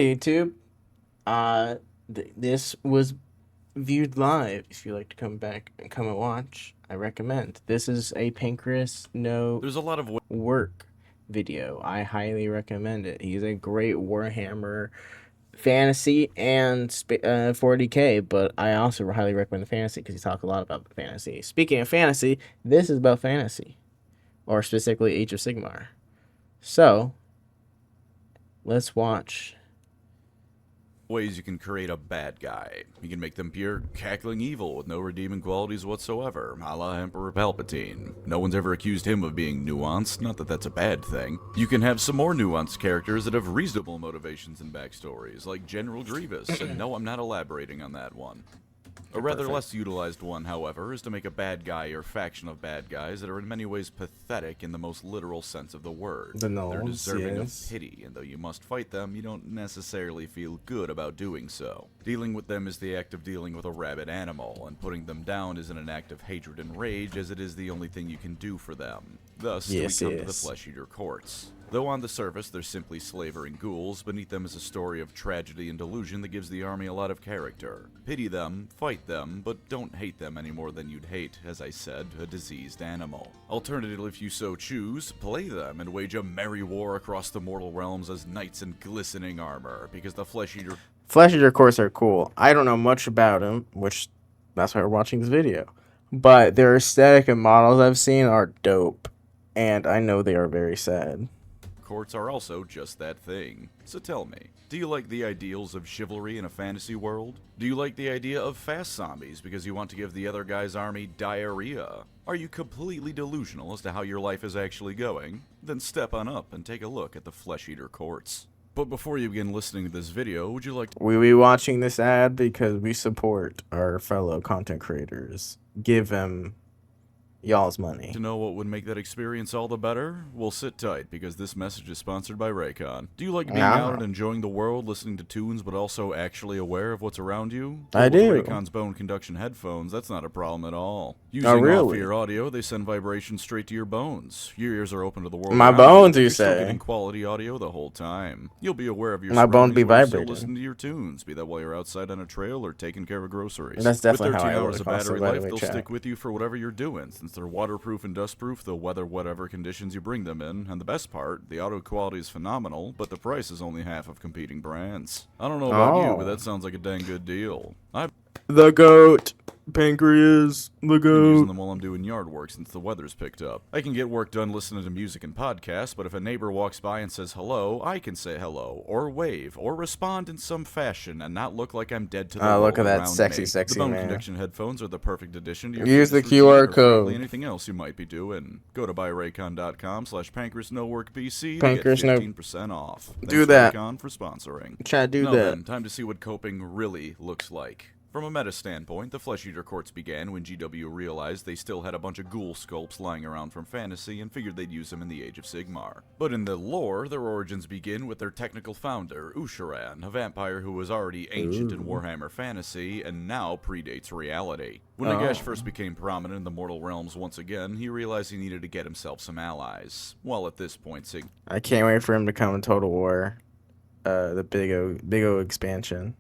YouTube. This was viewed live. If you'd like to come back and come and watch, I recommend. This is a Pancreas No There's a lot of Work video. I highly recommend it. He's a great Warhammer fantasy and 40K, but I also highly recommend the fantasy because he talks a lot about the fantasy. Speaking of fantasy, this is about fantasy, or specifically Age of Sigmar. So, let's watch. ways you can create a bad guy. You can make them pure, cackling evil with no redeeming qualities whatsoever, a la Emperor Palpatine. No one's ever accused him of being nuanced, not that that's a bad thing. You can have some more nuanced characters that have reasonable motivations and backstories, like General Grievous, and no, I'm not elaborating on that one. A rather less utilized one, however, is to make a bad guy or faction of bad guys that are in many ways pathetic in the most literal sense of the word. The They're gnomes, deserving yes. of pity, and though you must fight them, you don't necessarily feel good about doing so. Dealing with them is the act of dealing with a rabid animal, and putting them down isn't an act of hatred and rage, as it is the only thing you can do for them. Thus, Yes, we come to the yes. flesh-eater courts. Though on the surface they're simply slavering ghouls, beneath them is a story of tragedy and delusion that gives the army a lot of character. Pity them, fight them, but don't hate them any more than you'd hate, as I said, a diseased animal. Alternatively, if you so choose, play them and wage a merry war across the mortal realms as knights in glistening armor, because the flesh-eater Flesh Eater Course are cool. I don't know much about them, which that's why we're watching this video. But their aesthetic and models I've seen are dope, and I know they are very sad. courts are also just that thing. So tell me, do you like the ideals of chivalry in a fantasy world? Do you like the idea of fast zombies because you want to give the other guy's army diarrhea? Are you completely delusional as to how your life is actually going? Then step on up and take a look at the flesh-eater courts. But before you begin listening to this video, would you like to We be watching this ad because we support our fellow content creators. Give them y'all's money. know what would make that experience all the better? Well, sit tight, because this message is sponsored by Raycon. Do you like being out and enjoying the world, listening to tunes, but also actually aware of what's around you? I Well, do. With Raycon's bone conduction headphones, that's not a problem at all. Using really? off-ear audio, they send vibrations straight to your bones. Your ears are open to the world My around bones, you You're still say? getting quality audio the whole time. You'll be aware of your My bone surroundings be while you're still vibrating. listening to your tunes, be that while you're outside on a trail or taking care of groceries. That's definitely With how 13 I hours work of also, battery by the life, way, they'll chat. stick with you for whatever you're doing, since they're waterproof and dustproof, they'll weather whatever conditions you bring them in, and the best part, the audio quality is phenomenal, but the price is only half of competing brands. I don't know about you, but that sounds like a dang good deal. I've The goat. Pancreas. The been using goat. them while I'm doing yard work since the weather's picked up. I can get work done listening to music and podcasts, but if a neighbor walks by and says hello, I can say hello, or wave, or respond in some fashion and not look like I'm dead to the world Look at that around sexy, me. sexy The bone man. conduction headphones are the perfect addition to your Use the fitness routine QR or frankly code. anything else you might be doing. Go to buyraycon.com/PancreasNoWorkBC to get Pancreas No- 15% off. Thanks Do to that. Raycon for sponsoring. Chat, do Now that. then, time to see what coping really looks like. From a meta standpoint, the Flesh-Eater Courts began when GW realized they still had a bunch of ghoul sculpts lying around from fantasy and figured they'd use them in the Age of Sigmar. But in the lore, their origins begin with their technical founder, Usharan, a vampire who was already ancient in Warhammer fantasy and now predates reality. When Nagash first became prominent in the mortal realms once again, he realized he needed to get himself some allies. While at this point, I can't wait for him to come in Total War. The Big O expansion.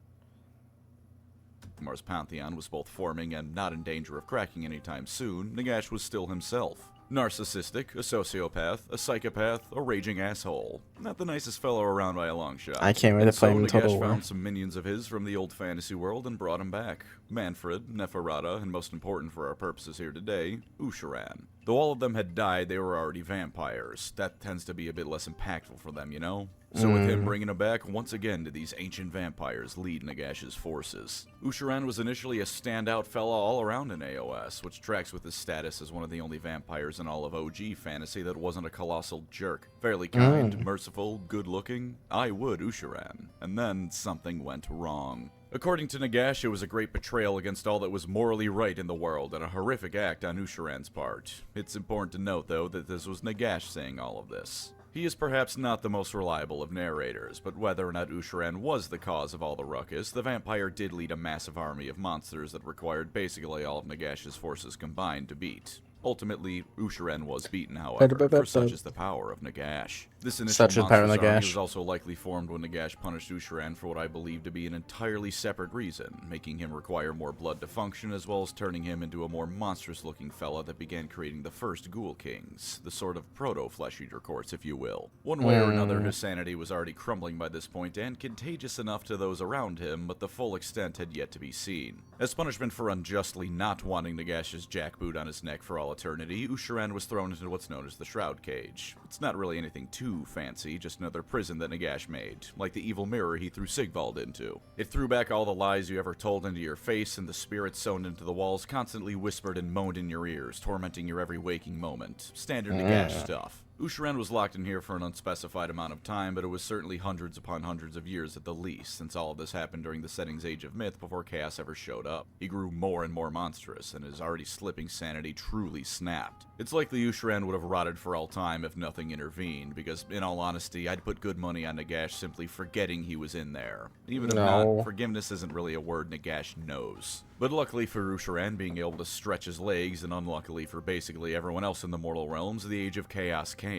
Sigmar's pantheon was both forming and not in danger of cracking anytime soon, Nagash was still himself. Narcissistic, a sociopath, a psychopath, a raging asshole. Not the nicest fellow around by a long shot. I can't wait And to play him in so Total Nagash War. found some minions of his from the old fantasy world and brought him back. Manfred, Neferata, and most important for our purposes here today, Usharan. Though all of them had died, they were already vampires. That tends to be a bit less impactful for them, you know? So with him bringing him back, once again did these ancient vampires lead Nagash's forces. Usharan was initially a standout fella all around in AOS, which tracks with his status as one of the only vampires in all of OG fantasy that wasn't a colossal jerk. Fairly kind, merciful, good-looking. I would Usharan. And then something went wrong. According to Nagash, it was a great betrayal against all that was morally right in the world, and a horrific act on Usharan's part. It's important to note, though, that this was Nagash saying all of this. He is perhaps not the most reliable of narrators, but whether or not Usharan was the cause of all the ruckus, the vampire did lead a massive army of monsters that required basically all of Nagash's forces combined to beat. Ultimately, Usharan was beaten, however, for such is the power of Nagash. This initial Such as power monstrous army was Nagash. also likely formed when Nagash punished Usharan for what I believe to be an entirely separate reason, making him require more blood to function, as well as turning him into a more monstrous-looking fella that began creating the first Ghoul Kings, the sort of proto-flesh-eater courts, if you will. One way or another, his sanity was already crumbling by this point and contagious enough to those around him, but the full extent had yet to be seen. As punishment for unjustly not wanting Nagash's jackboot on his neck for all eternity, Usharan was thrown into what's known as the Shroud Cage. It's not really anything too fancy, just another prison that Nagash made, like the evil mirror he threw Sigvald into. It threw back all the lies you ever told into your face, and the spirits sewn into the walls constantly whispered and moaned in your ears, tormenting your every waking moment. Standard Nagash stuff. Usharan was locked in here for an unspecified amount of time, but it was certainly hundreds upon hundreds of years at the least, since all of this happened during the setting's Age of Myth before Chaos ever showed up. He grew more and more monstrous, and his already slipping sanity truly snapped. It's likely Usharan would have rotted for all time if nothing intervened, because in all honesty, I'd put good money on Nagash simply forgetting he was in there. Even if not, forgiveness isn't really a word Nagash knows. But luckily for Usharan being able to stretch his legs, and unluckily for basically everyone else in the mortal realms, the Age of Chaos came.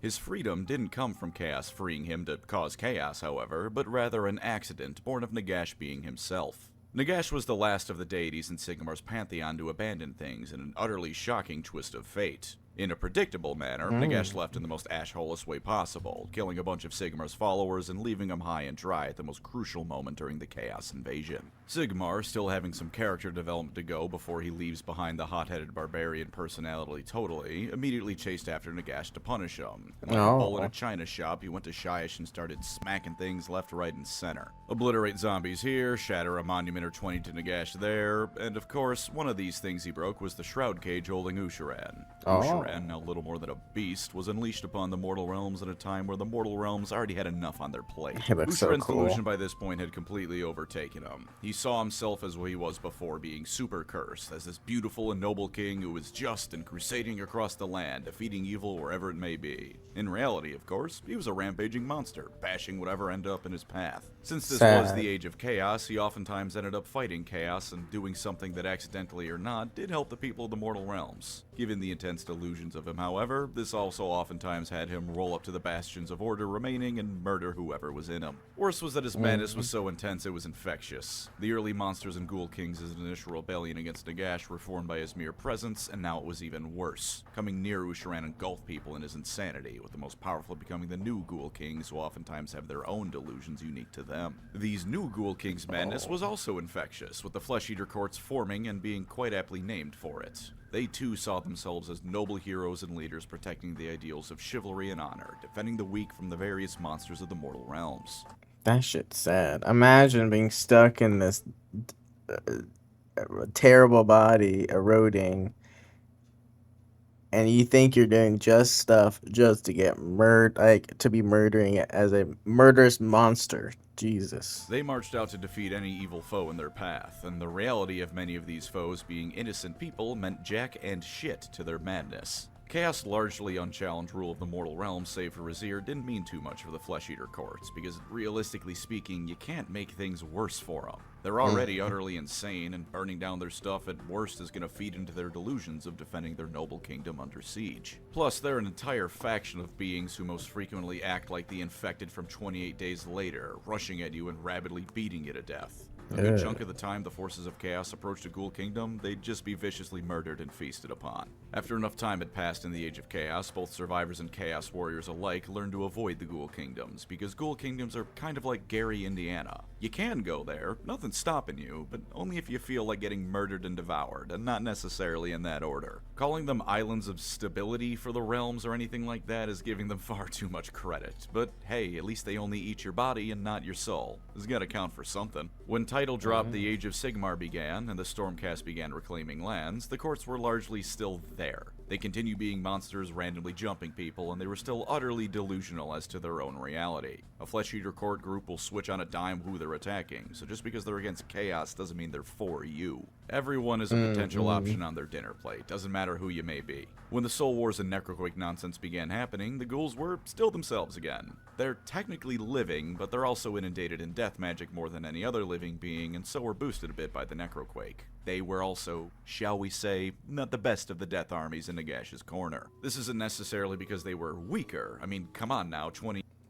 His freedom didn't come from Chaos freeing him to cause chaos, however, but rather an accident born of Nagash being himself. Nagash was the last of the deities in Sigmar's pantheon to abandon things in an utterly shocking twist of fate. In a predictable manner, Nagash left in the most ash-holeless way possible, killing a bunch of Sigmar's followers and leaving them high and dry at the most crucial moment during the Chaos invasion. Sigmar, still having some character development to go before he leaves behind the hot-headed barbarian personality totally, immediately chased after Nagash to punish him. And like a bull in a china shop, he went to Shyish and started smacking things left, right, and center. Obliterate zombies here, shatter a monument or 20 to Nagash there, and of course, one of these things he broke was the Shroud Cage holding Usharan. Usharan, now little more than a beast, was unleashed upon the mortal realms at a time where the mortal realms already had enough on their plate. Usharan's delusion by this point had completely overtaken him. He saw himself as what he was before, being super cursed, as this beautiful and noble king who was just and crusading across the land, defeating evil wherever it may be. In reality, of course, he was a rampaging monster, bashing whatever ended up in his path. Since this was the Age of Chaos, he oftentimes ended up fighting chaos and doing something that accidentally or not did help the people of the mortal realms. Given the intense delusions of him, however, this also oftentimes had him roll up to the bastions of order remaining and murder whoever was in him. Worse was that his madness was so intense it was infectious. The early monsters and Ghoul Kings' initial rebellion against Nagash were formed by his mere presence, and now it was even worse. Coming near Usharan engulfed people in his insanity, with the most powerful becoming the new Ghoul Kings, who oftentimes have their own delusions unique to them. These new Ghoul Kings' madness was also infectious, with the Flesh-Eater courts forming and being quite aptly named for it. They too saw themselves as noble heroes and leaders protecting the ideals of chivalry and honor, defending the weak from the various monsters of the mortal realms. That shit's sad. Imagine being stuck in this terrible body eroding, and you think you're doing just stuff just to get to be murdering it as a murderous monster. Jesus. They marched out to defeat any evil foe in their path, and the reality of many of these foes being innocent people meant jack and shit to their madness. Chaos' largely unchallenged rule of the mortal realm, save for Razir, didn't mean too much for the Flesh-Eater courts, because realistically speaking, you can't make things worse for them. They're already utterly insane, and burning down their stuff at worst is going to feed into their delusions of defending their noble kingdom under siege. Plus, they're an entire faction of beings who most frequently act like the infected from 28 days later, rushing at you and rabidly beating you to death. A good chunk of the time the forces of Chaos approached a Ghoul Kingdom, they'd just be viciously murdered and feasted upon. After enough time had passed in the Age of Chaos, both survivors and Chaos warriors alike learned to avoid the Ghoul Kingdoms, because Ghoul Kingdoms are kind of like Gary, Indiana. You can go there, nothing's stopping you, but only if you feel like getting murdered and devoured, and not necessarily in that order. Calling them islands of stability for the realms or anything like that is giving them far too much credit, but hey, at least they only eat your body and not your soul. This has gotta count for something. When title drop, the Age of Sigmar began, and the Stormcast began reclaiming lands, the courts were largely still there. They continued being monsters randomly jumping people, and they were still utterly delusional as to their own reality. A Flesh-Eater court group will switch on a dime who they're they're attacking, so just because they're against chaos doesn't mean they're for you. Everyone is a potential option on their dinner plate, doesn't matter who you may be. When the Soul Wars and Necroquake nonsense began happening, the ghouls were still themselves again. They're technically living, but they're also inundated in death magic more than any other living being, and so were boosted a bit by the Necroquake. They were also, shall we say, not the best of the death armies in Nagash's corner. This isn't necessarily because they were weaker. I mean, come on now,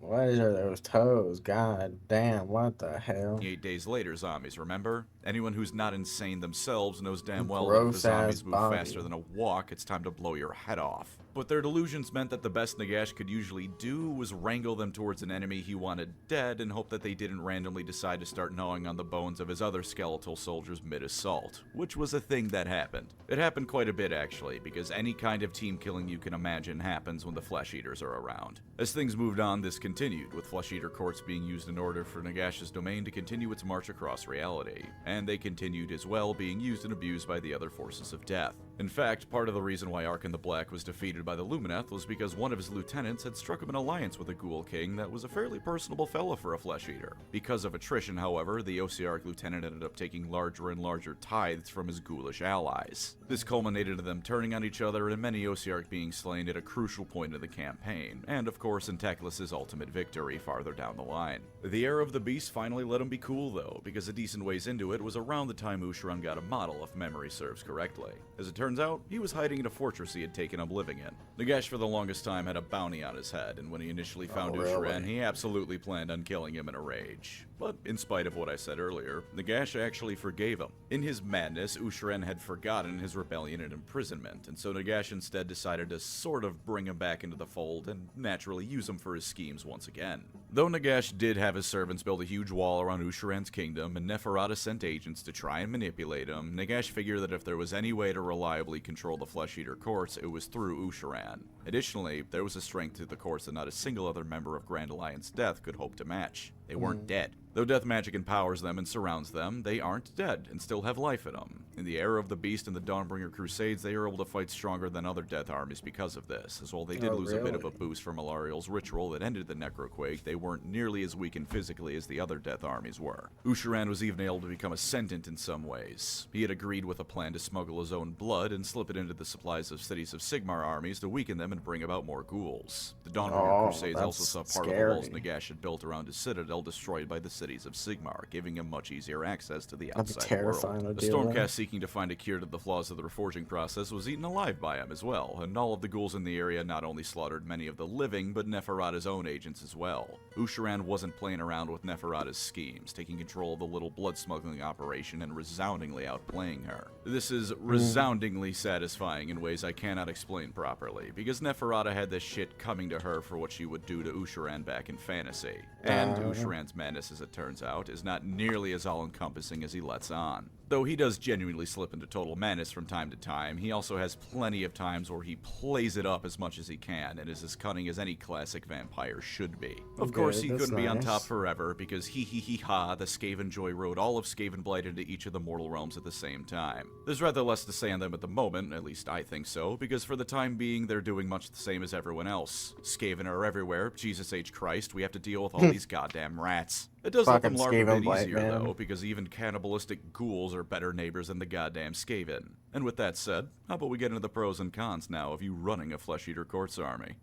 What are those toes? God damn, what the hell? 28 days later zombies, remember? Anyone who's not insane themselves knows damn well that if the Gross zombies ass move body. faster than a walk, it's time to blow your head off. But their delusions meant that the best Nagash could usually do was wrangle them towards an enemy he wanted dead and hope that they didn't randomly decide to start gnawing on the bones of his other skeletal soldiers mid-assault, which was a thing that happened. It happened quite a bit actually, because any kind of team killing you can imagine happens when the Flesh Eaters are around. As things moved on, this continued, with Flesh Eater courts being used in order for Nagash's domain to continue its march across reality, and they continued as well being used and abused by the other forces of death. In fact, part of the reason why Arkan the Black was defeated by the Lumineth was because one of his lieutenants had struck him an alliance with a Ghoul King that was a fairly personable fella for a Flesh Eater. Because of attrition, however, the Osiarch lieutenant ended up taking larger and larger tithes from his ghoulish allies. This culminated in them turning on each other and many Osiarch being slain at a crucial point in the campaign, and of course in Teclis's ultimate victory farther down the line. The Era of the Beast finally let him be cool though, because a decent ways into it was around the time Usharan got a model, if memory serves correctly. As it turns out, he was hiding in a fortress he had taken up living in. Nagash for the longest time had a bounty on his head, and when he initially found Usharan, he absolutely planned on killing him in a rage. But in spite of what I said earlier, Nagash actually forgave him. In his madness, Usharan had forgotten his rebellion and imprisonment, and so Nagash instead decided to sort of bring him back into the fold and naturally use him for his schemes once again. Though Nagash did have his servants build a huge wall around Usharan's kingdom, and Neferata sent agents to try and manipulate him, Nagash figured that if there was any way to reliably control the Flesh Eater courts, it was through Usharan. Additionally, there was a strength to the courts that not a single other member of Grand Alliance Death could hope to match. They weren't dead. Though death magic empowers them and surrounds them, they aren't dead and still have life in them. In the Era of the Beast and the Dawnbringer Crusades, they are able to fight stronger than other death armies because of this, as while they did lose a bit of a boost from Alariel's ritual that ended the Necroquake, they weren't nearly as weakened physically as the other death armies were. Usharan was even able to become a sentient in some ways. He had agreed with a plan to smuggle his own blood and slip it into the supplies of cities of Sigmar armies to weaken them and bring about more ghouls. The Dawnbringer Crusades also saw part of the walls Nagash had built around his citadel destroyed by the cities of Sigmar, giving him much easier access to the outside world. The Stormcast seeking to find a cure to the flaws of the reforging process was eaten alive by him as well, and all of the ghouls in the area not only slaughtered many of the living, but Neferata's own agents as well. Usharan wasn't playing around with Neferata's schemes, taking control of the little blood smuggling operation and resoundingly outplaying her. This is resoundingly satisfying in ways I cannot explain properly, because Neferata had this shit coming to her for what she would do to Usharan back in fantasy. And Usharan's madness, as it turns out, is not nearly as all-encompassing as he lets on. Though he does genuinely slip into total madness from time to time, he also has plenty of times where he plays it up as much as he can and is as cunning as any classic vampire should be. Of course, he couldn't be on top forever because ha, the Skaven Joy rode all of Skaven Blight into each of the mortal realms at the same time. There's rather less to say on them at the moment, at least I think so, because for the time being they're doing much the same as everyone else. Skaven are everywhere, Jesus H. Christ, we have to deal with all these goddamn rats. It does let them larp a bit easier, though, because even cannibalistic ghouls are better neighbors than the goddamn Skaven. And with that said, how about we get into the pros and cons now of you running a Flesh Eater Courts army?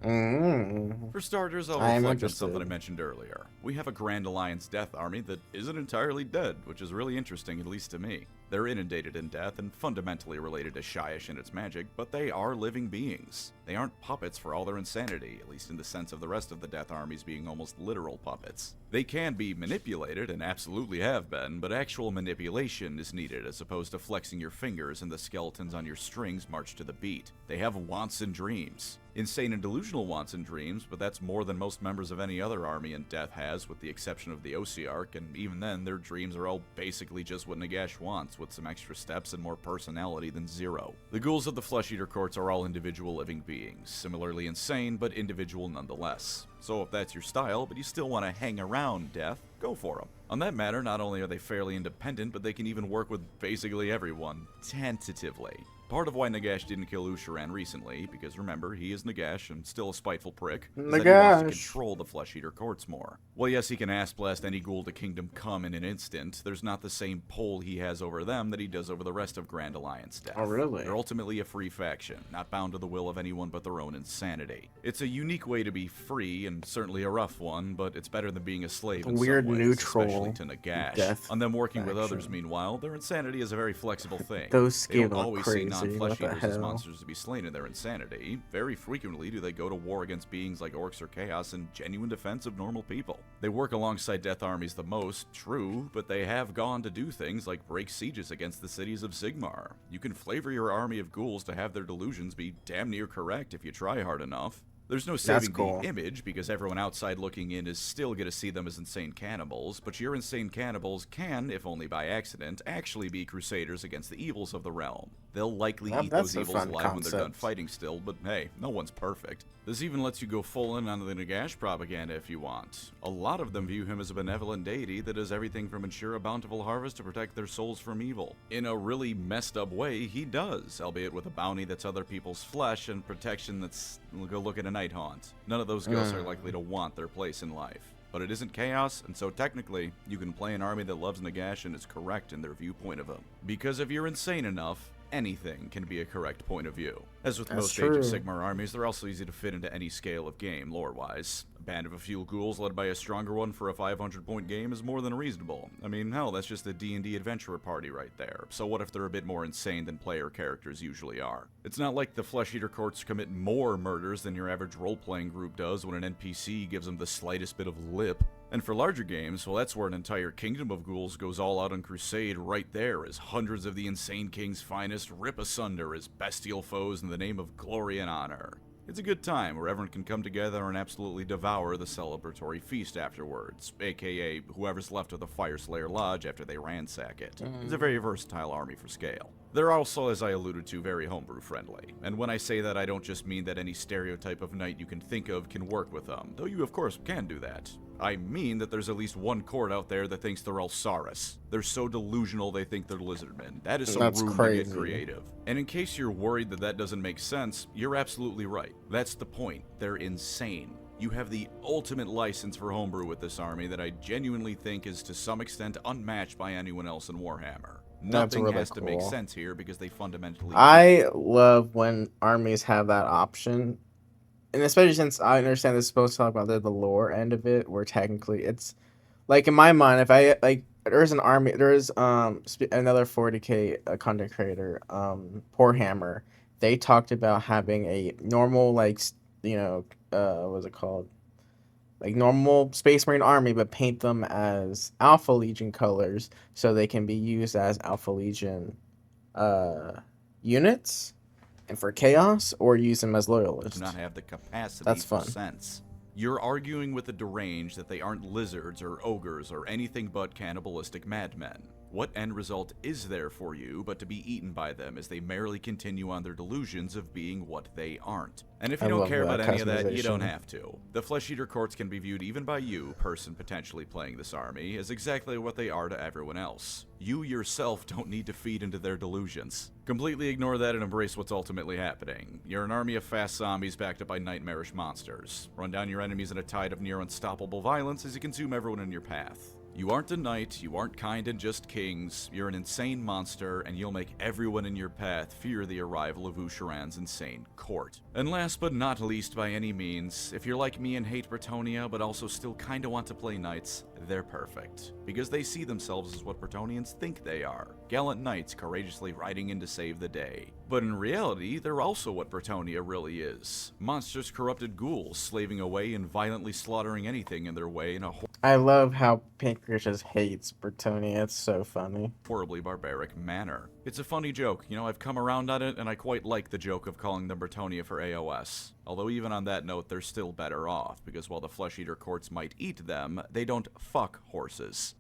For starters, I'll reflect on something I mentioned earlier. We have a Grand Alliance Death army that isn't entirely dead, which is really interesting, at least to me. They're inundated in death and fundamentally related to Shyish and its magic, but they are living beings. They aren't puppets for all their insanity, at least in the sense of the rest of the death armies being almost literal puppets. They can be manipulated, and absolutely have been, but actual manipulation is needed as opposed to flexing your fingers and the skeletons on your strings march to the beat. They have wants and dreams. Insane and delusional wants and dreams, but that's more than most members of any other army in Death has, with the exception of the Osiarch, and even then, their dreams are all basically just what Nagash wants, with some extra steps and more personality than zero. The ghouls of the Flesh Eater Courts are all individual living beings, similarly insane, but individual nonetheless. So if that's your style, but you still want to hang around Death, go for them. On that matter, not only are they fairly independent, but they can even work with basically everyone, tentatively. Part of why Nagash didn't kill Usharan recently, because remember, he is Nagash and still a spiteful prick, is that he wants to Nagash. control the Flesh Eater courts more. Well, yes, he can ass blast any ghoul to Kingdom Come in an instant. There's not the same pull he has over them that he does over the rest of Grand Alliance death. Oh, really? They're ultimately a free faction, not bound to the will of anyone but their own insanity. It's a unique way to be free, and certainly a rough one, but it's better than being a slave in Weird some ways, neutral especially to Nagash. death On them working with faction. others, meanwhile, their insanity is a very flexible thing. Those They don't skin look always see crazy. non-flesh What the eaters as hell? monsters to be slain in their insanity. Very frequently do they go to war against beings like orcs or chaos in genuine defense of normal people. They work alongside death armies the most, true, but they have gone to do things like break sieges against the cities of Sigmar. You can flavor your army of ghouls to have their delusions be damn near correct if you try hard enough. There's no saving cool. the image, because everyone outside looking in is still going to see them as insane cannibals, but your insane cannibals can, if only by accident, actually be crusaders against the evils of the realm. They'll likely eat That's those a evils fun alive when they're done concept. fighting still, but hey, no one's perfect. This even lets you go full in on the Nagash propaganda if you want. A lot of them view him as a benevolent deity that does everything from ensure a bountiful harvest to protect their souls from evil. In a really messed up way, he does, albeit with a bounty that's other people's flesh and protection that's go look at a night haunt. None of those ghosts are likely to want their place in life. But it isn't chaos, and so technically, you can play an army that loves Nagash and is correct in their viewpoint of him. Because if you're insane enough, anything can be a correct point of view. As with That's most true. Age of Sigmar armies, they're also easy to fit into any scale of game, lore-wise. A band of a few ghouls led by a stronger one for a 500-point game is more than reasonable. I mean, hell, that's just a D&D adventurer party right there. So what if they're a bit more insane than player characters usually are? It's not like the Flesh Eater courts commit more murders than your average role-playing group does when an NPC gives them the slightest bit of lip. And for larger games, well, that's where an entire kingdom of ghouls goes all out on crusade right there, as hundreds of the Insane King's finest rip asunder as bestial foes in the name of glory and honor. It's a good time where everyone can come together and absolutely devour the celebratory feast afterwards, aka whoever's left of the Fireslayer Lodge after they ransack it. It's a very versatile army for scale. They're also, as I alluded to, very homebrew friendly. And when I say that, I don't just mean that any stereotype of knight you can think of can work with them, though you of course can do that. I mean that there's at least one court out there that thinks they're Alsaris. They're so delusional they think they're lizardmen. That is some That's room to crazy. get creative. And in case you're worried that that doesn't make sense, you're absolutely right. That's the point. They're insane. You have the ultimate license for homebrew with this army that I genuinely think is to some extent unmatched by anyone else in Warhammer. That's Nothing really has to make cool. sense here because they fundamentally I love when armies have that option, and especially since I understand this is supposed to talk about the lore end of it, where technically it's like in my mind, if I like, there's an army, there's another 40K content creator, Poor Hammer. They talked about having a normal what's it called? Like normal Space Marine army, but paint them as Alpha Legion colors so they can be used as Alpha Legion uh, units, and for Chaos, or use them as do Loyalists. not have the capacity That's for fun. sense. You're arguing with the deranged that they aren't lizards or ogres or anything but cannibalistic madmen. What end result is there for you but to be eaten by them as they merrily continue on their delusions of being what they aren't? And if you I don't love care that about any of that, you don't customization. have to. The Flesh Eater courts can be viewed even by you, person potentially playing this army, as exactly what they are to everyone else. You yourself don't need to feed into their delusions. Completely ignore that and embrace what's ultimately happening. You're an army of fast zombies backed up by nightmarish monsters. Run down your enemies in a tide of near unstoppable violence as you consume everyone in your path. You aren't a knight, you aren't kind and just kings, you're an insane monster, and you'll make everyone in your path fear the arrival of Usharan's insane court. And last but not least by any means, if you're like me and hate Bretonnia but also still kinda want to play knights, they're perfect. Because they see themselves as what Bretonians think they are. Gallant knights courageously riding in to save the day. But in reality, they're also what Bretonnia really is. Monstrous corrupted ghouls slaving away and violently slaughtering anything in their way in a I love how Pancreas just hates Bretonnia. It's so funny. horribly barbaric manner. It's a funny joke, you know, I've come around on it, and I quite like the joke of calling them Bretonnia for AOS. Although even on that note, they're still better off, because while the Flesh Eater courts might eat them, they don't fuck horses.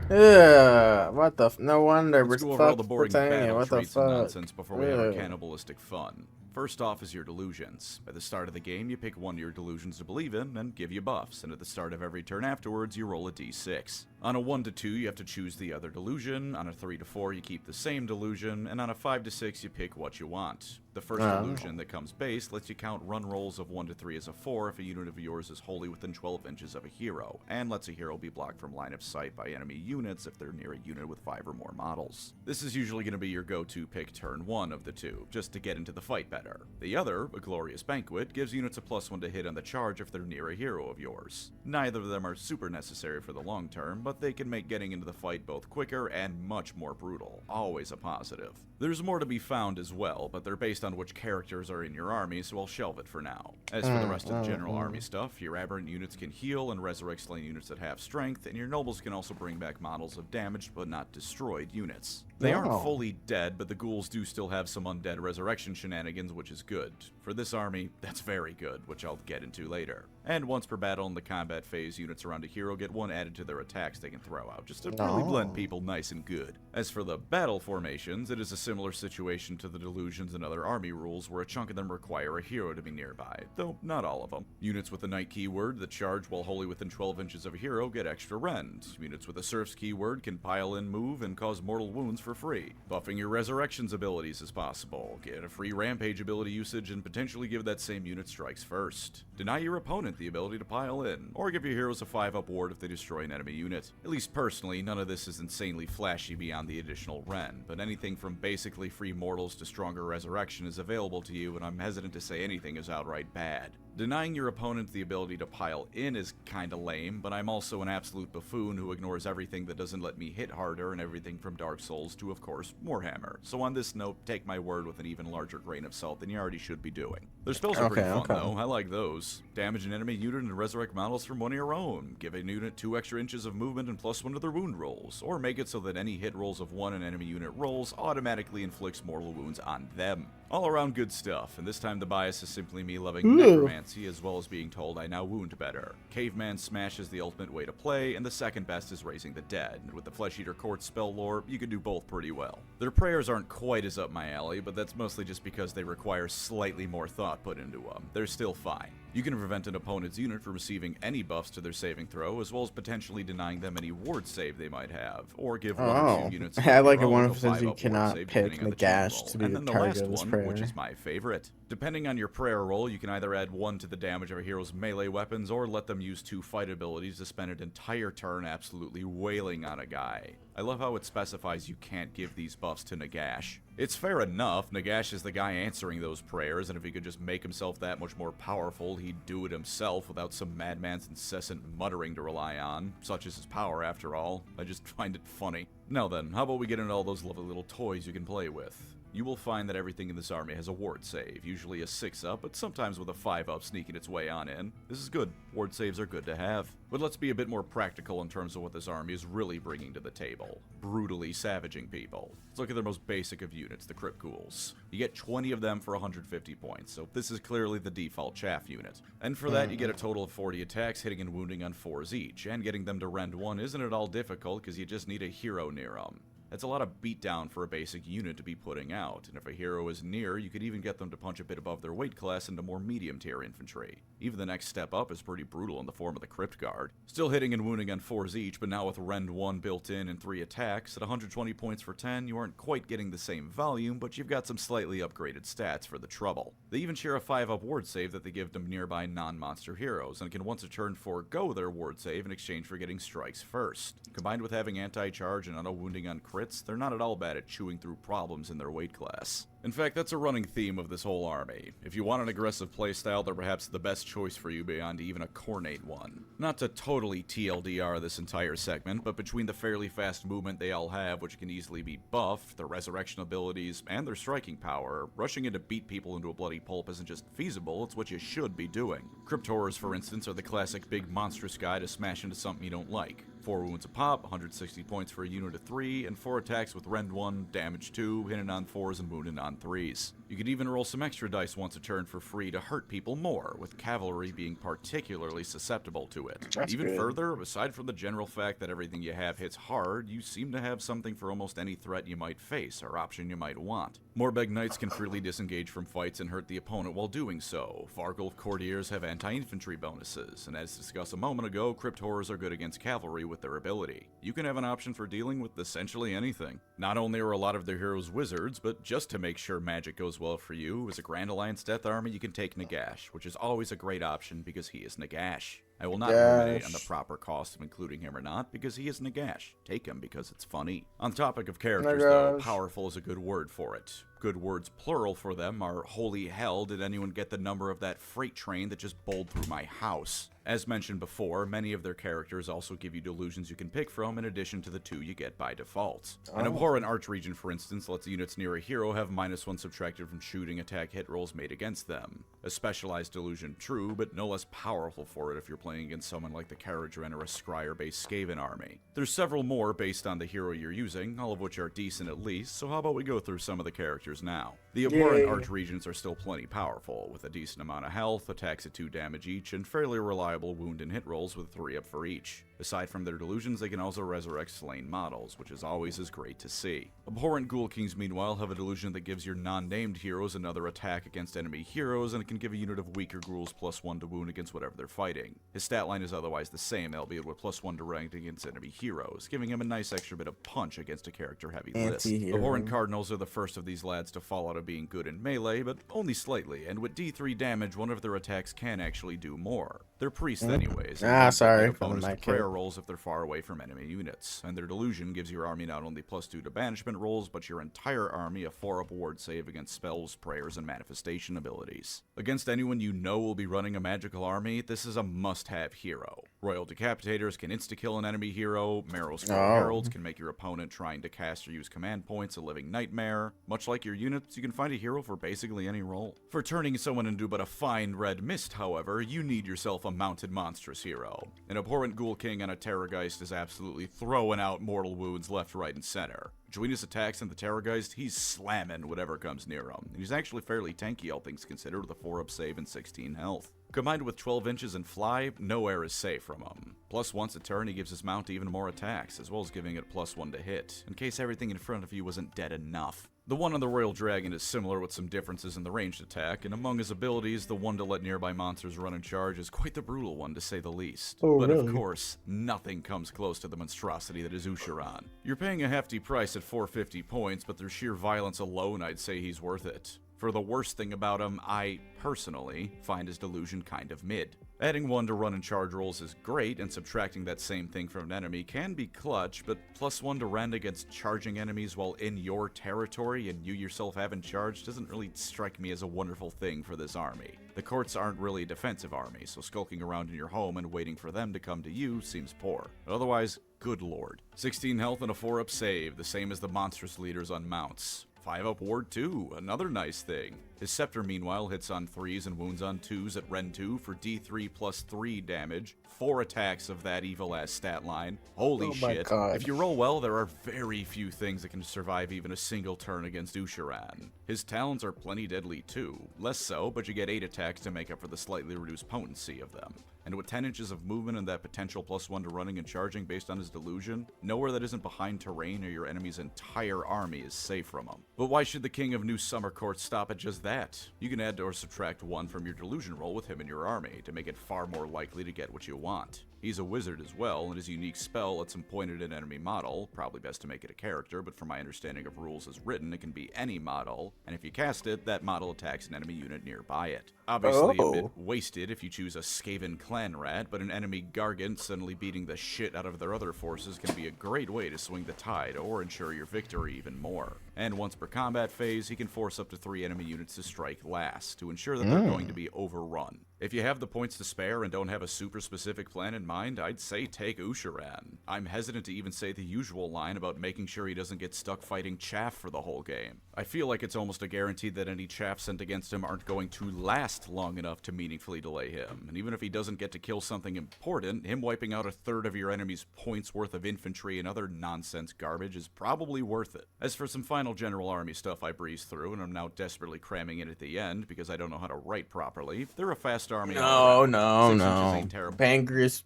Ugh, what the no wonder Let's go over all fuck the boring Britannia, battle what the traits and fuck? nonsense before we have our Ugh. cannibalistic fun. First off is your delusions. At the start of the game, you pick one of your delusions to believe in and give you buffs, and at the start of every turn afterwards, you roll a d6. On a 1 to 2, you have to choose the other delusion, on a 3 to 4, you keep the same delusion, and on a 5 to 6, you pick what you want. The first delusion that comes base lets you count run rolls of 1 to 3 as a 4 if a unit of yours is wholly within 12 inches of a hero, and lets a hero be blocked from line of sight by enemy units if they're near a unit with 5 or more models. This is usually going to be your go-to pick turn 1 of the two, just to get into the fight better. The other, a Glorious Banquet, gives units a +1 to hit on the charge if they're near a hero of yours. Neither of them are super necessary for the long term, but they can make getting into the fight both quicker and much more brutal. Always a positive. There's more to be found as well, but they're based on which characters are in your army, so I'll shelve it for now. As for the rest of the general army stuff, your aberrant units can heal and resurrect slain units that have strength, and your nobles can also bring back models of damaged but not destroyed units. They aren't fully dead, but the ghouls do still have some undead resurrection shenanigans, which is good. For this army, that's very good, which I'll get into later. And once per battle in the combat phase, units around a hero get 1 added to their attacks they can throw out, just to really blend people nice and good. As for the battle formations, it is a similar situation to the delusions and other army rules, where a chunk of them require a hero to be nearby, though not all of them. Units with a knight keyword that charge while wholly within 12 inches of a hero get extra rend. Units with a serf's keyword can pile in move and cause mortal wounds for free. Buffing your resurrections abilities is possible. Get a free rampage ability usage and potentially give that same unit strikes first. Deny your opponent the ability to pile in, or give your heroes a 5-up ward if they destroy an enemy unit. At least personally, none of this is insanely flashy beyond the additional rend, but anything from basically free mortals to stronger resurrection is available to you, and I'm hesitant to say anything is outright bad. Denying your opponent the ability to pile in is kinda lame, but I'm also an absolute buffoon who ignores everything that doesn't let me hit harder and everything from Dark Souls to, of course, Warhammer. So on this note, take my word with an even larger grain of salt than you already should be doing. Their spells are pretty fun though, I like those. Damage an enemy unit and resurrect models from one of your own. Give a unit 2 extra inches of movement and +1 to their wound rolls. Or make it so that any hit rolls of 1 an enemy unit rolls automatically inflicts mortal wounds on them. All around good stuff, and this time the bias is simply me loving necromancy as well as being told I now wound better. Caveman Smash is the ultimate way to play, and the second best is Raising the Dead. With the Flesh Eater Court spell lore, you can do both pretty well. Their prayers aren't quite as up my alley, but that's mostly just because they require slightly more thought put into them. They're still fine. You can prevent an opponent's unit from receiving any buffs to their saving throw, as well as potentially denying them any ward save they might have, or give 1 or 2 units I like it one one of of says you cannot pick Nagash to be the target of this prayer. Which is my favorite. Depending on your prayer roll, you can either add 1 to the damage of a hero's melee weapons, or let them use 2 fight abilities to spend an entire turn absolutely wailing on a guy. I love how it specifies you can't give these buffs to Nagash. It's fair enough, Nagash is the guy answering those prayers, and if he could just make himself that much more powerful, he'd do it himself without some madman's incessant muttering to rely on. Such is his power, after all. I just find it funny. Now then, how about we get into all those lovely little toys you can play with? You will find that everything in this army has a ward save, usually a 6-up, but sometimes with a 5-up sneaking its way on in. This is good. Ward saves are good to have. But let's be a bit more practical in terms of what this army is really bringing to the table. Brutally savaging people. Let's look at their most basic of units, the Crypt Ghouls. You get 20 of them for 150 points, so this is clearly the default chaff unit. And for that, you get a total of 40 attacks, hitting and wounding on 4s each, and getting them to rend 1 isn't at all difficult because you just need a hero near them. That's a lot of beatdown for a basic unit to be putting out, and if a hero is near, you could even get them to punch a bit above their weight class into more medium-tier infantry. Even the next step up is pretty brutal in the form of the Crypt Guard. Still hitting and wounding on 4s each, but now with Rend 1 built in and 3 attacks, at 120 points for 10, you aren't quite getting the same volume, but you've got some slightly upgraded stats for the trouble. They even share a 5-up ward save that they give to nearby non-monster heroes, and can once a turn forego their ward save in exchange for getting strikes first. Combined with having anti-charge and auto-wounding on crits, they're not at all bad at chewing through problems in their weight class. In fact, that's a running theme of this whole army. If you want an aggressive playstyle, they're perhaps the best choice for you beyond even a Cornate one. Not to totally TLDR this entire segment, but between the fairly fast movement they all have, which can easily be buffed, their resurrection abilities, and their striking power, rushing in to beat people into a bloody pulp isn't just feasible, it's what you should be doing. Crypt Horrors, for instance, are the classic big monstrous guy to smash into something you don't like. 4 wounds a pop, 160 points for a unit of 3, and 4 attacks with Rend 1, damage 2, hitting on 4s and wounding on 3s. You could even roll some extra dice once a turn for free to hurt people more, with cavalry being particularly susceptible to it. That's Even good. further, aside from the general fact that everything you have hits hard, you seem to have something for almost any threat you might face or option you might want. Morbeg Knights can freely disengage from fights and hurt the opponent while doing so. Vargulf Courtiers have anti-infantry bonuses, and as discussed a moment ago, Crypt Horrors are good against cavalry with their ability. You can have an option for dealing with essentially anything. Not only are a lot of their heroes wizards, but just to make sure magic goes well for you, as a Grand Alliance Death Army you can take Nagash, which is always a great option because he is Nagash. I will not ruminate on the proper cost of including him or not, because he is Nagash. Take him because it's funny. On the topic of characters, though, powerful is a good word for it. Good words plural for them are holy hell, did anyone get the number of that freight train that just bowled through my house? As mentioned before, many of their characters also give you delusions you can pick from in addition to the 2 you get by default. An Abhorrent Archregent, for instance, lets units near a hero have -1 subtracted from shooting attack hit rolls made against them. A specialized delusion, true, but no less powerful for it if you're playing against someone like the Carriage Ren or a Scryer-based Skaven army. There's several more based on the hero you're using, all of which are decent at least, so how about we go through some of the characters now. The Abhorrent Archregents are still plenty powerful, with a decent amount of health, attacks at 2 damage each, and fairly reliable wound and hit rolls with 3 up for each. Aside from their delusions, they can also resurrect slain models, which is always great to see. Abhorrent Ghoul Kings, meanwhile, have a delusion that gives your non-named heroes another attack against enemy heroes, and it can give a unit of weaker ghouls +1 to wound against whatever they're fighting. His stat line is otherwise the same, albeit with +1 to rank against enemy heroes, giving him a nice extra bit of punch against a character-heavy list. Abhorrent Cardinals are the first of these lads to fall out of being good in melee, but only slightly, and with D3 damage, one of their attacks can actually do more. They're priests anyways. Sorry. Bonus to prayer rolls if they're far away from enemy units, and their delusion gives your army not only +2 to banishment rolls, but your entire army a 4-up ward save against spells, prayers, and manifestation abilities. Against anyone you know will be running a magical army, this is a must-have hero. Royal Decapitators can insta-kill an enemy hero, Marrow Scroll Heralds can make your opponent trying to cast or use command points a living nightmare. Much like your units, you can find a hero for basically any role. For turning someone into but a fine red mist, however, you need yourself a mounted monstrous hero. An Abhorrent Ghoul King on a Terrorgeist is absolutely throwing out mortal wounds left, right, and center. Between his attacks and the Terrorgeist, he's slamming whatever comes near him. And he's actually fairly tanky, all things considered, with a 4-up save and 16 health. Combined with 12 inches and fly, nowhere is safe from him. Plus, once a turn, he gives his mount even more attacks, as well as giving it +1 to hit, in case everything in front of you wasn't dead enough. The one on the Royal Dragon is similar with some differences in the ranged attack, and among his abilities, the one to let nearby monsters run and charge is quite the brutal one, to say the least. Of course, nothing comes close to the monstrosity that is Usharan. You're paying a hefty price at 450 points, but through sheer violence alone, I'd say he's worth it. For the worst thing about him, I, personally, find his delusion kind of mid. Adding 1 to run and charge rolls is great, and subtracting that same thing from an enemy can be clutch, but +1 to rend against charging enemies while in your territory and you yourself haven't charged doesn't really strike me as a wonderful thing for this army. The courts aren't really a defensive army, so skulking around in your home and waiting for them to come to you seems poor. But otherwise, good lord. 16 health and a 4-up save, the same as the monstrous leaders on mounts. 5-up ward 2, another nice thing. His Scepter, meanwhile, hits on 3s and wounds on 2s at Ren 2 for D3 +3 damage. 4 attacks of that evil-ass stat line. Holy shit. If you roll well, there are very few things that can survive even a single turn against Usharan. His talents are plenty deadly too. Less so, but you get 8 attacks to make up for the slightly reduced potency of them. And with 10 inches of movement and that potential +1 to running and charging based on his delusion, nowhere that isn't behind terrain or your enemy's entire army is safe from him. But why should the King of New Summer Court stop at just that? You can add or subtract 1 from your delusion roll with him in your army to make it far more likely to get what you want. He's a wizard as well, and his unique spell lets him point at an enemy model, probably best to make it a character, but from my understanding of rules as written, it can be any model, and if you cast it, that model attacks an enemy unit nearby it. Obviously a bit wasted if you choose a Skaven clan rat, but an enemy Gargant suddenly beating the shit out of their other forces can be a great way to swing the tide, or ensure your victory even more. And once per combat phase, he can force up to 3 enemy units to strike last, to ensure that they're going to be overrun. If you have the points to spare and don't have a super specific plan in mind, I'd say take Usharan. I'm hesitant to even say the usual line about making sure he doesn't get stuck fighting chaff for the whole game. I feel like it's almost a guarantee that any chaff sent against him aren't going to last long enough to meaningfully delay him, and even if he doesn't get to kill something important, him wiping out a third of your enemy's points worth of infantry and other nonsense garbage is probably worth it. As for some final final general army stuff I breezed through, and I'm now desperately cramming it at the end because I don't know how to write properly. They're a fast army all No, around. no, 6 inches no. ain't terrible Pancreas,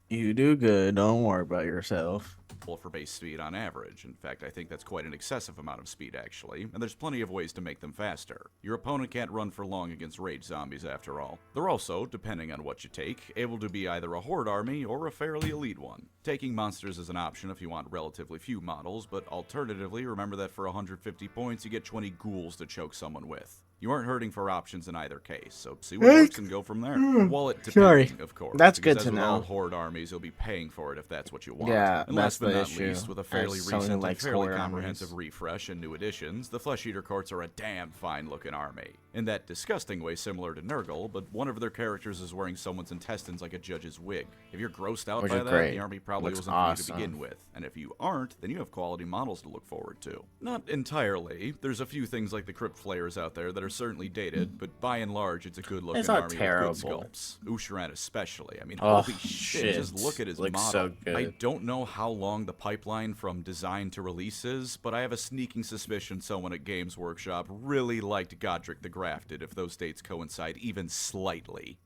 you do good. Don't worry about yourself. for base speed on average. In fact, I think that's quite an excessive amount of speed, actually, and there's plenty of ways to make them faster. Your opponent can't run for long against rage zombies, after all. They're also, depending on what you take, able to be either a horde army or a fairly elite one. Taking monsters is an option if you want relatively few models, but alternatively, remember that for 150 points, you get 20 ghouls to choke someone with. You aren't hurting for options in either case, so see what works and go from there. Wallet depending, of course. That's because good as to with know. all horde armies, you'll be paying for it if that's what you want. Yeah, and that's last but the not issue. least, with a fairly As someone who recent and likes fairly horde comprehensive armies. refresh and new additions, the Flesh Eater Courts are a damn fine-looking army. In that disgusting way similar to Nurgle, but one of their characters is wearing someone's intestines like a judge's wig. If you're grossed out Which by is that, great. the army probably Looks wasn't awesome. for you to begin with. And if you aren't, then you have quality models to look forward to. Not entirely. There's a few things like the Crypt Flayers out there that are certainly dated, but by and large, it's a good-looking It's not army terrible. with good sculpts. Usharan especially. I mean, Oh, holy shit, shit. just look at his Looks model. so good. I don't know how long the pipeline from design to release is, but I have a sneaking suspicion someone at Games Workshop really liked Godric the Grafted if those dates coincide even slightly.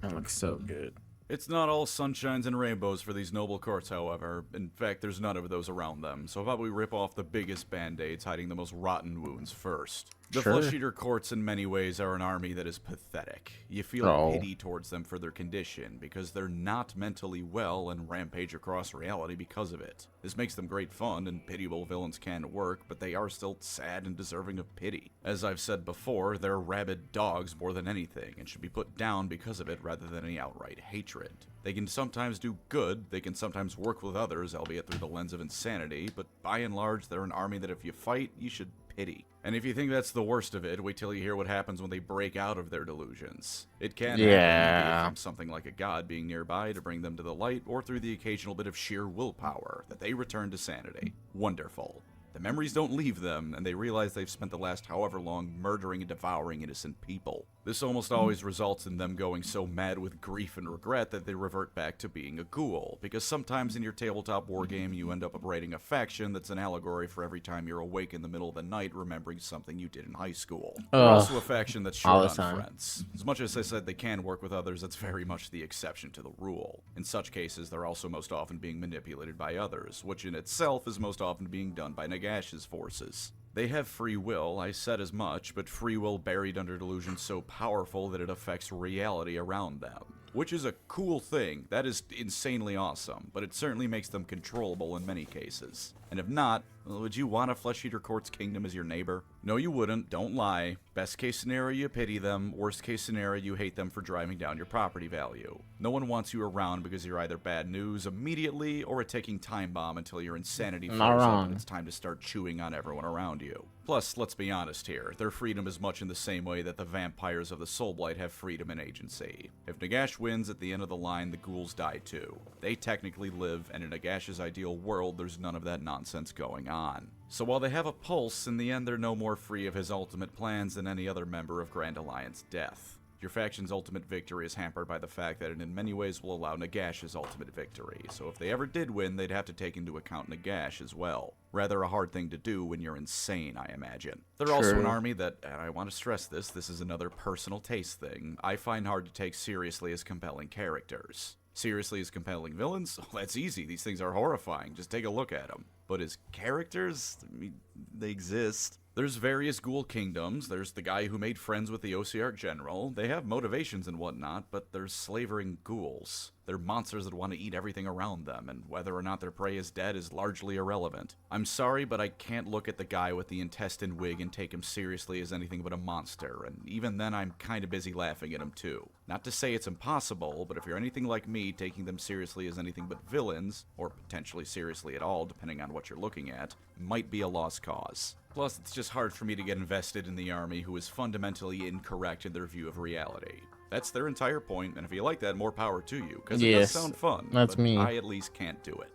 That looks so good. It's not all sunshines and rainbows for these noble courts, however. In fact, there's none of those around them, so how about we rip off the biggest band-aids hiding the most rotten wounds first? The Sure. Flesh Eater Courts in many ways are an army that is pathetic. You feel Oh. pity towards them for their condition, because they're not mentally well and rampage across reality because of it. This makes them great fun, and pitiable villains can work, but they are still sad and deserving of pity. As I've said before, they're rabid dogs more than anything, and should be put down because of it rather than any outright hatred. They can sometimes do good, they can sometimes work with others, albeit through the lens of insanity, but by and large, they're an army that if you fight, you should pity. And if you think that's the worst of it, wait till you hear what happens when they break out of their delusions. It can happen, Yeah. be it from something like a god being nearby to bring them to the light, or through the occasional bit of sheer willpower, that they return to sanity. Wonderful. The memories don't leave them, and they realize they've spent the last however long murdering and devouring innocent people. This almost always results in them going so mad with grief and regret that they revert back to being a ghoul, because sometimes in your tabletop wargame you end up writing a faction that's an allegory for every time you're awake in the middle of the night remembering something you did in high school. They're also a faction that's all short the on time. friends. As much as I said they can work with others, that's very much the exception to the rule. In such cases, they're also most often being manipulated by others, which in itself is most often being done by Nagash's forces. They have free will, I said as much, but free will buried under delusion so powerful that it affects reality around them. Which is a cool thing, that is insanely awesome, but it certainly makes them controllable in many cases. And if not, well, would you want a Flesh Eater Court's kingdom as your neighbor? No, you wouldn't, don't lie. Best case scenario, you pity them. Worst case scenario, you hate them for driving down your property value. No one wants you around because you're either bad news immediately or a ticking time bomb until your insanity Not flares up wrong. and it's time to start chewing on everyone around you. Plus, let's be honest here, their freedom is much in the same way that the vampires of the Soulblight have freedom and agency. If Nagash wins at the end of the line, the ghouls die too. They technically live, and in Nagash's ideal world, there's none of that nonsense going on. So while they have a pulse, in the end they're no more free of his ultimate plans than any other member of Grand Alliance Death. Your faction's ultimate victory is hampered by the fact that it in many ways will allow Nagash's ultimate victory, so if they ever did win, they'd have to take into account Nagash as well. Rather a hard thing to do when you're insane, I imagine. They're also an True. army that, and I want to stress this is another personal taste thing, I find hard to take seriously as compelling characters. Seriously as compelling villains? Oh, that's easy, these things are horrifying, just take a look at them. But as characters, I mean, they exist. There's various ghoul kingdoms, there's the guy who made friends with the Osiarch General, they have motivations and whatnot, but they're slavering ghouls. They're monsters that want to eat everything around them, and whether or not their prey is dead is largely irrelevant. I'm sorry, but I can't look at the guy with the intestine wig and take him seriously as anything but a monster, and even then I'm kinda busy laughing at him too. Not to say it's impossible, but if you're anything like me, taking them seriously as anything but villains, or potentially seriously at all, depending on what you're looking at, might be a lost cause. Plus, it's just hard for me to get invested in the army who is fundamentally incorrect in their view of reality. That's their entire point, and if you like that, more power to you, because it does Yes, sound fun, that's but me. I at least can't do it.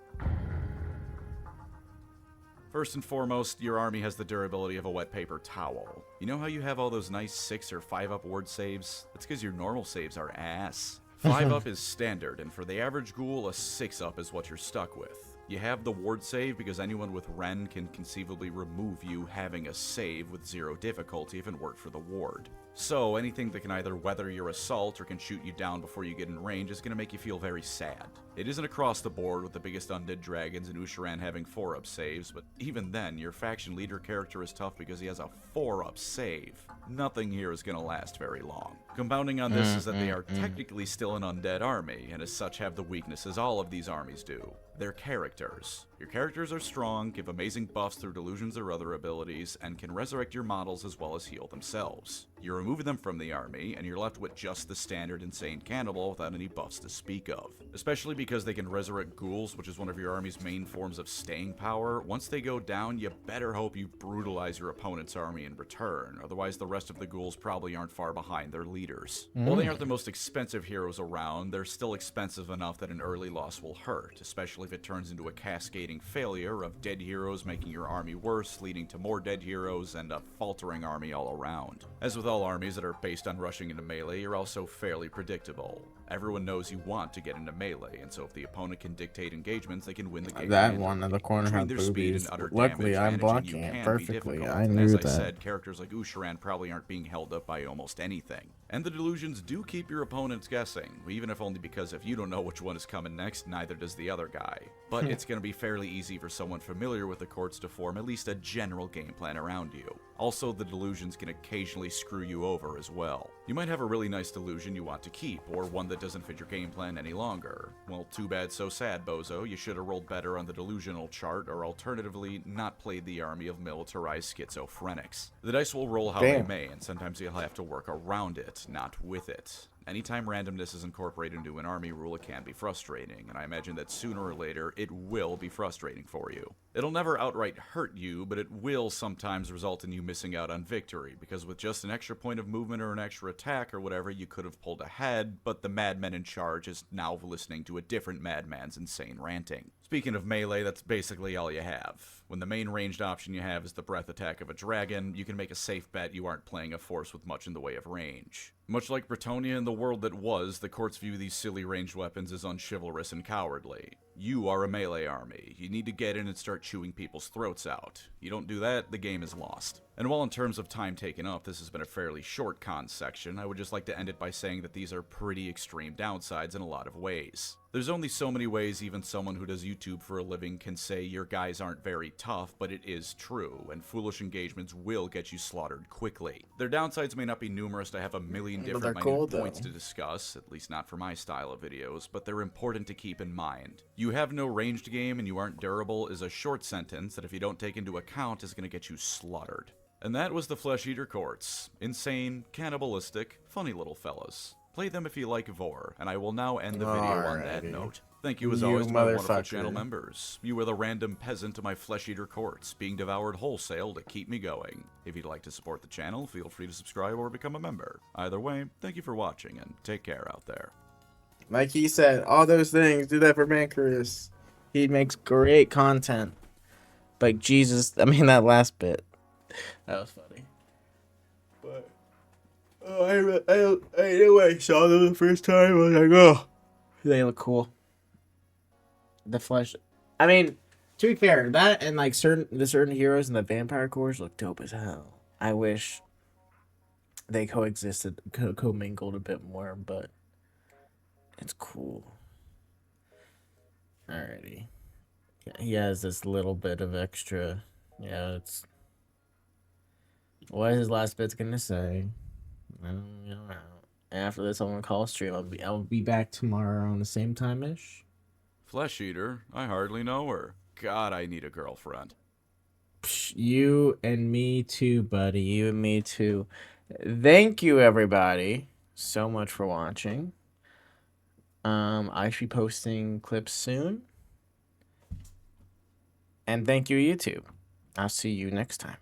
First and foremost, your army has the durability of a wet paper towel. You know how you have all those nice 6 or 5 up ward saves? That's because your normal saves are ass. 5 up is standard, and for the average ghoul, a 6 up is what you're stuck with. You have the ward save because anyone with Ren can conceivably remove you having a save with 0 difficulty if it worked for the ward. So anything that can either weather your assault or can shoot you down before you get in range is going to make you feel very sad. It isn't across the board with the biggest undead dragons and Usharan having 4-up saves, but even then, your faction leader character is tough because he has a 4-up save. Nothing here is going to last very long. Compounding on this is that they are technically still an undead army, and as such have the weaknesses all of these armies do. Their characters. Your characters are strong, give amazing buffs through delusions or other abilities, and can resurrect your models as well as heal themselves. You remove them from the army, and you're left with just the standard insane cannibal without any buffs to speak of. Especially because they can resurrect ghouls, which is one of your army's main forms of staying power. Once they go down, you better hope you brutalize your opponent's army in return, otherwise the rest of the ghouls probably aren't far behind their leaders. While they aren't the most expensive heroes around, they're still expensive enough that an early loss will hurt, especially if it turns into a cascading failure of dead heroes making your army worse, leading to more dead heroes, and a faltering army all around. As with all armies that are based on rushing into melee, you're also fairly predictable. Everyone knows you want to get into melee, and so if the opponent can dictate engagements, they can win the game. That one in the corner Between had their speed boobies. and utter Luckily, damage, I'm managing blocking you it can be perfectly. difficult. I And knew as I that. said, characters like Usharan probably aren't being held up by almost anything. And the delusions do keep your opponents guessing, even if only because if you don't know which one is coming next, neither does the other guy. But it's going to be fairly easy for someone familiar with the courts to form at least a general game plan around you. Also, the delusions can occasionally screw you over as well. You might have a really nice delusion you want to keep, or one that doesn't fit your game plan any longer. Well, too bad so sad, bozo. You should have rolled better on the delusional chart, or alternatively, not played the army of militarized schizophrenics. The dice will roll how they may, and sometimes you'll have to work around it, not with it. Anytime randomness is incorporated into an army rule, it can be frustrating, and I imagine that sooner or later, it will be frustrating for you. It'll never outright hurt you, but it will sometimes result in you missing out on victory, because with just an extra point of movement or an extra attack or whatever, you could have pulled ahead, but the madman in charge is now listening to a different madman's insane ranting. Speaking of melee, that's basically all you have. When the main ranged option you have is the breath attack of a dragon, you can make a safe bet you aren't playing a force with much in the way of range. Much like Bretonia and the world that was, the courts view these silly ranged weapons as unchivalrous and cowardly. You are a melee army. You need to get in and start chewing people's throats out. You don't do that, the game is lost. And while in terms of time taken up, this has been a fairly short cons section, I would just like to end it by saying that these are pretty extreme downsides in a lot of ways. There's only so many ways even someone who does YouTube for a living can say your guys aren't very tough, but it is true, and foolish engagements will get you slaughtered quickly. Their downsides may not be numerous to have a million different points to discuss, at least not for my style of videos, but they're important to keep in mind. You have no ranged game and you aren't durable is a short sentence that if you don't take into account is going to get you slaughtered. And that was the Flesh Eater Courts. Insane, cannibalistic, funny little fellas. Play them if you like Vor, and I will now end the video on that note. Thank you as always to my wonderful channel members. You were the random peasant to my Flesh Eater Courts, being devoured wholesale to keep me going. If you'd like to support the channel, feel free to subscribe or become a member. Either way, thank you for watching, and take care out there. Like he said, all those things, do that for Pancreas. He makes great content. Like Jesus, I mean that last bit. That was funny. But I saw them the first time. I was like, oh, they look cool. The flesh. I mean, to be fair, that and like certain heroes in the vampire cores look dope as hell. I wish they coexisted, commingled a bit more, but it's cool. Alrighty. Yeah, he has this little bit of extra. Yeah, it's. What his last bit's gonna say? I don't know. After this, I'm gonna call a stream. I'll be back tomorrow on the same time ish. Flesh Eater, I hardly know her. God, I need a girlfriend. Psh, you and me too, buddy. You and me too. Thank you, everybody, so much for watching. I should be posting clips soon. And thank you, YouTube. I'll see you next time.